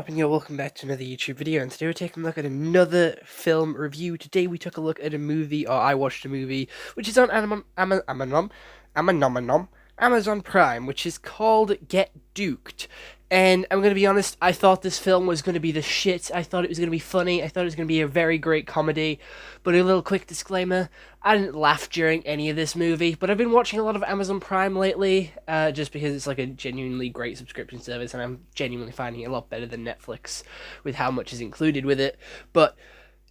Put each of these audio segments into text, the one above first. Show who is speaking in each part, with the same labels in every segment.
Speaker 1: up, and welcome back to another YouTube video, and today we're taking a look at another film review. Today we took a look at a movie, or I watched a movie, which is on Amazon Prime, which is called Get Duked. And I'm going to be honest, I thought this film was going to be the shit. I thought it was going to be funny. I thought it was going to be a very great comedy. But a little quick disclaimer, I didn't laugh during any of this movie. But I've been watching a lot of Amazon Prime lately, just because it's like a genuinely great subscription service. And I'm genuinely finding it a lot better than Netflix with how much is included with it. But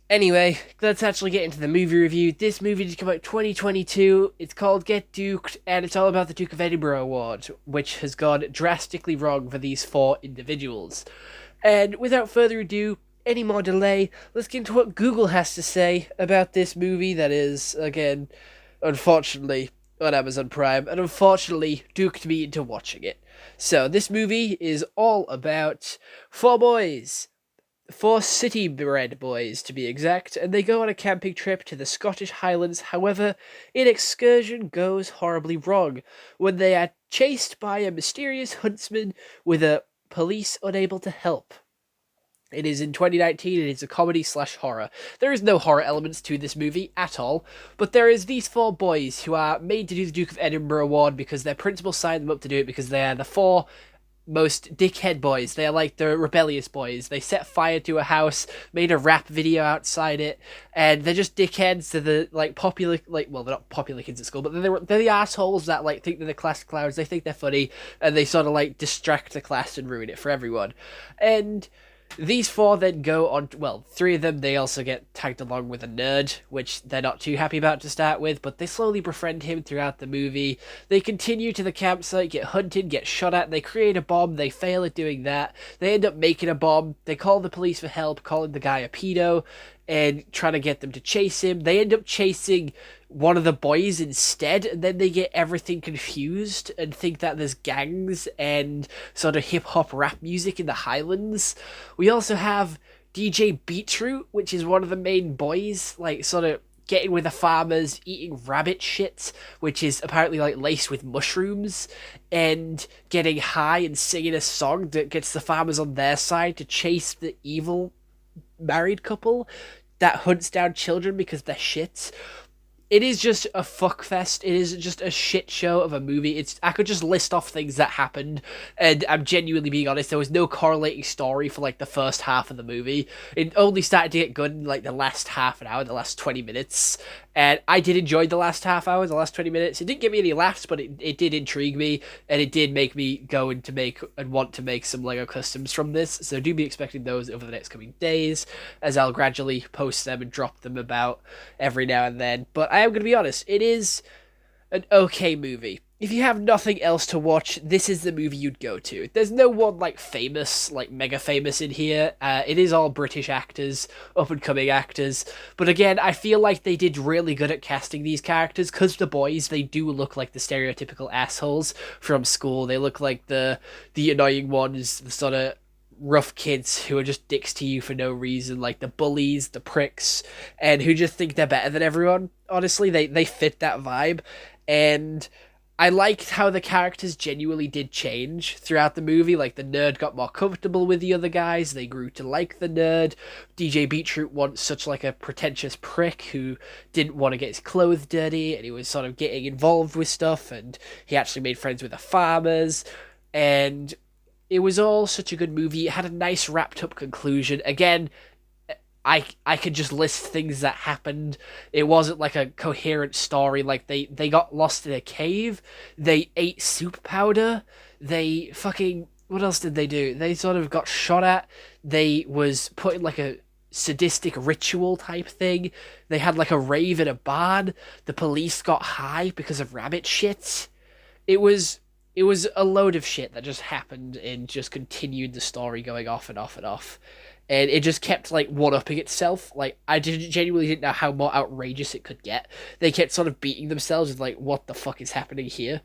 Speaker 1: anyway, let's actually get into the movie review. This movie just came out 2022. It's called Get Duked, and it's all about the Duke of Edinburgh Award, which has gone drastically wrong for these four individuals. And without further ado, any more delay, let's get into what Google has to say about this movie that is, again, unfortunately, on Amazon Prime, and unfortunately duked me into watching it. So, this movie is all about four boys. Four city-bred boys, to be exact, and they go on a camping trip to the Scottish Highlands. However, an excursion goes horribly wrong when they are chased by a mysterious huntsman with a police unable to help. It is in 2019, and it's a comedy/horror. There is no horror elements to this movie at all, but there is these four boys who are made to do the Duke of Edinburgh Award because their principal signed them up to do it because they are the four most dickhead boys. They're like the rebellious boys. They set fire to a house, made a rap video outside it, and they're just dickheads. They're the popular, well, they're not popular kids at school, but they're the assholes that think they're the class clowns. They think they're funny, and they sort of distract the class and ruin it for everyone. And these four then go on, three of them, they also get tagged along with a nerd, which they're not too happy about to start with, but they slowly befriend him throughout the movie. They continue to the campsite, get hunted, get shot at, they create a bomb, they fail at doing that, they end up making a bomb, they call the police for help, calling the guy a pedo, and trying to get them to chase him. They end up chasing one of the boys instead, and then they get everything confused and think that there's gangs and sort of hip-hop rap music in the Highlands. We also have DJ Beetroot, which is one of the main boys, sort of getting with the farmers, eating rabbit shit, which is apparently laced with mushrooms, and getting high and singing a song that gets the farmers on their side to chase the evil married couple that hunts down children because they're shit. It is just a fuckfest. It is just a shit show of a movie. I could just list off things that happened, and I'm genuinely being honest, there was no correlating story for the first half of the movie. It only started to get good in the last half an hour, the last 20 minutes. And I did enjoy the last half hour, the last 20 minutes. It didn't give me any laughs, but it did intrigue me, and it did make me go and want to make some Lego customs from this. So do be expecting those over the next coming days, as I'll gradually post them and drop them about every now and then. But I am going to be honest, it is an okay movie. If you have nothing else to watch, this is the movie you'd go to. There's no one famous, mega famous in here. It is all British actors, up-and-coming actors. But again, I feel like they did really good at casting these characters, because the boys, they do look like the stereotypical assholes from school. They look like the annoying ones, the sort of rough kids who are just dicks to you for no reason, the bullies, the pricks, and who just think they're better than everyone. Honestly, they fit that vibe, and I liked how the characters genuinely did change throughout the movie. The nerd got more comfortable with the other guys. They grew to like the nerd. DJ Beetroot was such a pretentious prick who didn't want to get his clothes dirty, and he was sort of getting involved with stuff, and he actually made friends with the farmers, and it was all such a good movie. It had a nice wrapped up conclusion. Again, I could just list things that happened. It wasn't a coherent story. They got lost in a cave. They ate soup powder. They what else did they do? They sort of got shot at. They was put in a sadistic ritual type thing. They had a rave in a barn. The police got high because of rabbit shit. It was a load of shit that just happened and just continued the story going off and off and off. And it just kept, one-upping itself. I genuinely didn't know how more outrageous it could get. They kept sort of beating themselves with, what the fuck is happening here?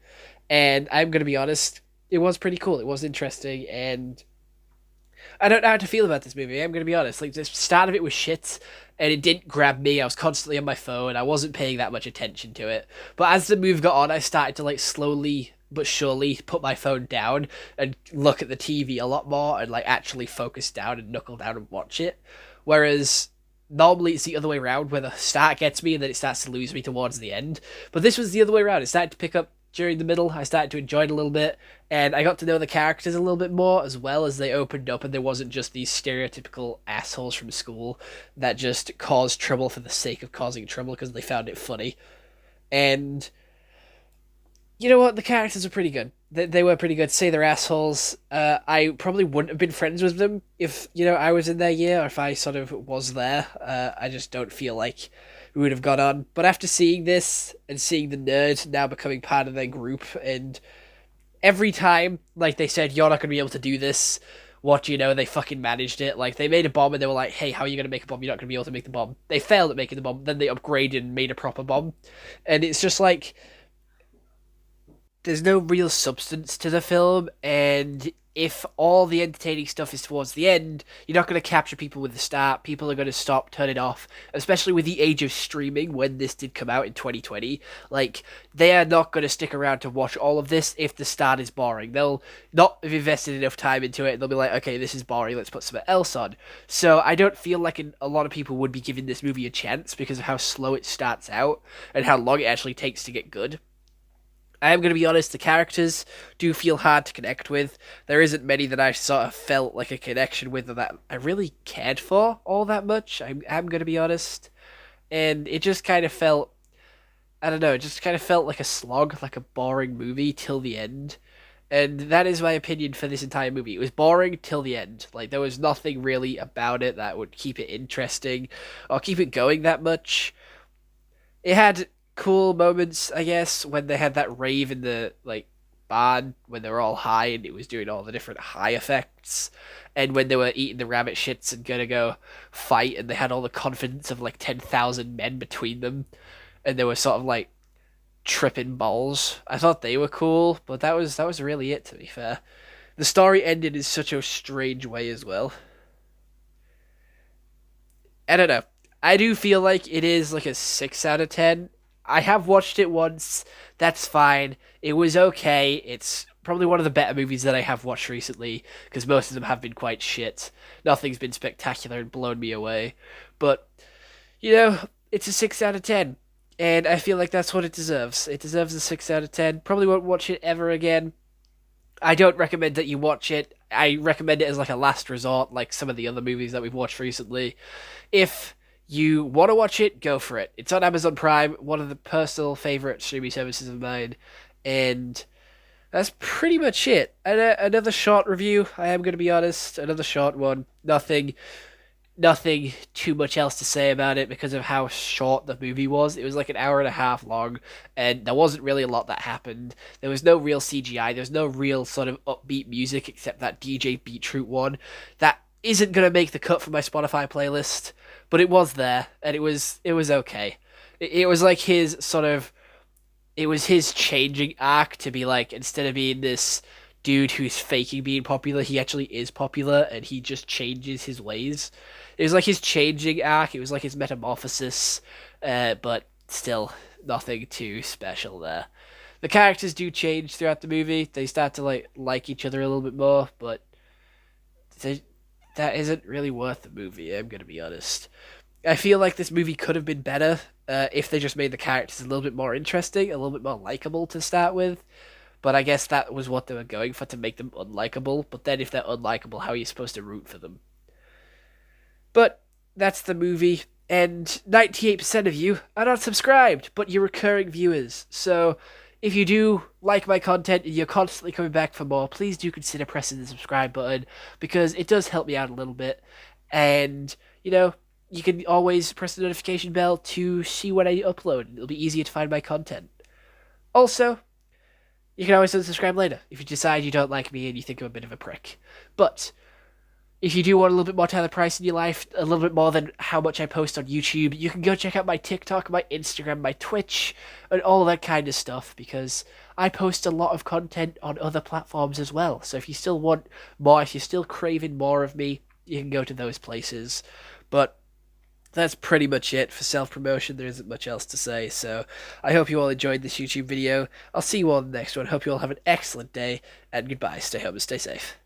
Speaker 1: And I'm gonna be honest, it was pretty cool. It was interesting, and I don't know how to feel about this movie. I'm gonna be honest. The start of it was shit, and it didn't grab me. I was constantly on my phone. I wasn't paying that much attention to it. But as the movie got on, I started to, slowly but surely put my phone down and look at the TV a lot more and like actually focus down and knuckle down and watch it. Whereas normally it's the other way around where the start gets me and then it starts to lose me towards the end. But this was the other way around. It started to pick up during the middle. I started to enjoy it a little bit, and I got to know the characters a little bit more as well as they opened up, and there wasn't just these stereotypical assholes from school that just caused trouble for the sake of causing trouble because they found it funny. And you know what? The characters are pretty good. They were pretty good. Say they're assholes. I probably wouldn't have been friends with them if, I was in their year or if I sort of was there. I just don't feel like we would have got on. But after seeing this and seeing the nerd now becoming part of their group, and every time, like, they said, you're not going to be able to do this, they fucking managed it. Like, they made a bomb and they were like, hey, how are you going to make a bomb? You're not going to be able to make the bomb. They failed at making the bomb. Then they upgraded and made a proper bomb. And it's just like, there's no real substance to the film, and if all the entertaining stuff is towards the end, you're not going to capture people with the start. People are going to stop, turn it off, especially with the age of streaming when this did come out in 2020. Like, they are not going to stick around to watch all of this if the start is boring. They'll not have invested enough time into it, and they'll be like, okay, this is boring, let's put something else on. So I don't feel like a lot of people would be giving this movie a chance because of how slow it starts out and how long it actually takes to get good. I am going to be honest, the characters do feel hard to connect with. There isn't many that I sort of felt like a connection with or that I really cared for all that much. I'm going to be honest. And it just kind of felt, I don't know, it just kind of felt like a slog, like a boring movie till the end. And that is my opinion for this entire movie. It was boring till the end. Like, there was nothing really about it that would keep it interesting or keep it going that much. It had cool moments, I guess, when they had that rave in the barn when they were all high and it was doing all the different high effects, and when they were eating the rabbit shits and gonna go fight, and they had all the confidence of 10,000 men between them, and they were sort of tripping balls. I thought they were cool, but that was really it, to be fair. The story ended in such a strange way as well. I don't know. I do feel like it is a 6 out of 10. I have watched it once. That's fine. It was okay. It's probably one of the better movies that I have watched recently, because most of them have been quite shit. Nothing's been spectacular and blown me away. But, it's a 6 out of 10. And I feel like that's what it deserves. It deserves a 6 out of 10. Probably won't watch it ever again. I don't recommend that you watch it. I recommend it as a last resort, like some of the other movies that we've watched recently. If you want to watch it, go for it. It's on Amazon Prime, one of the personal favorite streaming services of mine, and that's pretty much it. And another short review, I am going to be honest, another short one. Nothing too much else to say about it because of how short the movie was. It was an hour and a half long, and there wasn't really a lot that happened. There was no real CGI. There was no real sort of upbeat music except that DJ Beetroot one. That isn't going to make the cut for my Spotify playlist, but it was there, and it was okay. It was his sort of, it was his changing arc to be instead of being this dude who's faking being popular, he actually is popular, and he just changes his ways. It was his changing arc, it was his metamorphosis, but still, nothing too special there. The characters do change throughout the movie. They start to like each other a little bit more, but that isn't really worth the movie, I'm gonna be honest. I feel like this movie could have been better if they just made the characters a little bit more interesting, a little bit more likable to start with. But I guess that was what they were going for, to make them unlikable. But then if they're unlikable, how are you supposed to root for them? But that's the movie, and 98% of you are not subscribed, but you're recurring viewers. So if you do like my content and you're constantly coming back for more, please do consider pressing the subscribe button, because it does help me out a little bit. And, you can always press the notification bell to see when I upload. It'll be easier to find my content. Also, you can always unsubscribe later if you decide you don't like me and you think I'm a bit of a prick. But if you do want a little bit more Tyler Price in your life, a little bit more than how much I post on YouTube, you can go check out my TikTok, my Instagram, my Twitch, and all that kind of stuff, because I post a lot of content on other platforms as well. So if you still want more, if you're still craving more of me, you can go to those places. But that's pretty much it for self-promotion. There isn't much else to say, so I hope you all enjoyed this YouTube video. I'll see you all in the next one. Hope you all have an excellent day, and goodbye. Stay home and stay safe.